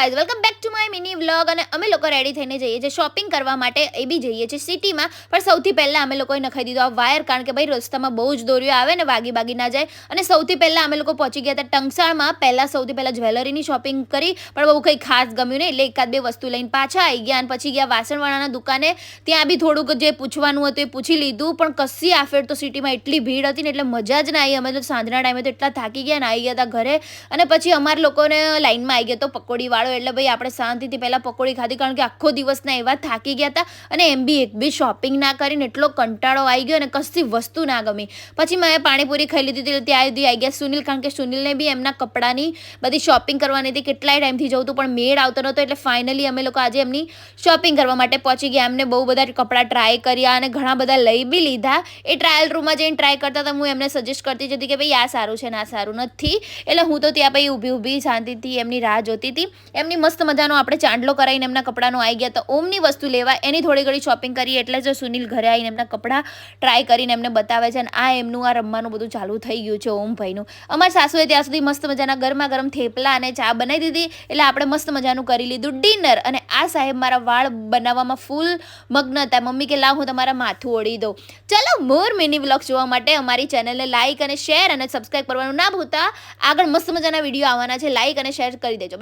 guys welcome back to my mini vlog અને અમે લોકો રેડી થઈને જઈએ છીએ શોપિંગ કરવા માટે એ બી જઈએ છીએ સિટીમાં પણ સૌથી પહેલાં અમે લોકોએ નખાઈ દીધો આ વાયર કારણ કે ભાઈ રસ્તામાં બહુ જ દોરીઓ આવે ને વાગી ના જાય અને સૌથી પહેલાં અમે લોકો પહોંચી ગયા હતા ટંકસાળમાં સૌથી પહેલાં જ્વેલરીની શોપિંગ કરી પણ બહુ કંઈ ખાસ ગમ્યું નહીં એટલે એકાદ બે વસ્તુ લઈને પાછા આવી ગયા અને પછી ગયા વાસણવાળાના દુકાને ત્યાં બી થોડુંક જે પૂછવાનું હતું એ પૂછી લીધું પણ કશી આ ફેર તો સિટીમાં એટલી ભીડ હતી ને એટલે મજા જ ના આવી અમે તો સાંજના ટાઈમે તો એટલા થાકી ગયા ને આવી ગયા હતા ઘરે અને પછી અમારા લોકોને લાઈનમાં આવી ગયા તો પકોડીવાળો એટલે ભાઈ આપણે શાંતિથી પહેલાં પકોડી ખાધી કારણ કે આખો દિવસના એવા થાકી ગયા હતા અને એમ બી એક બી શોપિંગ ના કરીને એટલો કંટાળો આવી ગયો અને કશી વસ્તુ ના ગમી પછી મેં પાણીપુરી ખાઈ લીધી હતી ત્યાં સુધી આવી ગયા સુનિલ કારણ કે સુનિલને બી એમના કપડાની બધી શોપિંગ કરવાની હતી કેટલાય ટાઈમથી જવું હતું પણ મેળ આવતો નહોતો એટલે ફાઇનલી અમે લોકો આજે એમની શોપિંગ કરવા માટે પહોંચી ગયા એમને બહુ બધા કપડાં ટ્રાય કર્યા અને ઘણા બધા લઈ બી લીધા એ ટ્રાયલ રૂમમાં જઈને ટ્રાય કરતા હતા હું એમને સજેસ્ટ કરતી હતી કે ભાઈ આ સારું છે ને આ સારું નથી એટલે હું તો ત્યાં પછી ઊભી શાંતિથી એમની રાહ જોતી હતી એમની મસ્ત મજાનો આપણે ચાંદલો કરાવીને એમના કપડાનો આવી ગયા તો ઓમની વસ્તુ લેવા એની થોડી ઘણી શોપિંગ કરી એટલે જ સુનિલ ઘરે આવીને એમના કપડાં ટ્રાય કરીને એમને બતાવે છે અને આ એમનું આ રમવાનું બધું ચાલુ થઈ ગયું છે ઓમભાઈનું અમારા સાસુએ ત્યાં સુધી મસ્ત મજાના ગરમા ગરમ થેપલા અને ચા બનાવી દીધી એટલે આપણે મસ્ત મજાનું કરી લીધું ડિનર અને આ સાહેબ મારા વાળ બનાવવામાં ફૂલ મગ્ન હતા મમ્મી કે લાવ હું તમારા માથું ઓળી દઉં ચલો મોર મિની વ્લોગ જોવા માટે અમારી ચેનલને લાઇક અને શેર અને સબસ્ક્રાઈબ કરવાનું ના ભૂલતા આગળ મસ્ત મજાના વિડીયો આવવાના છે લાઇક અને શેર કરી દેજો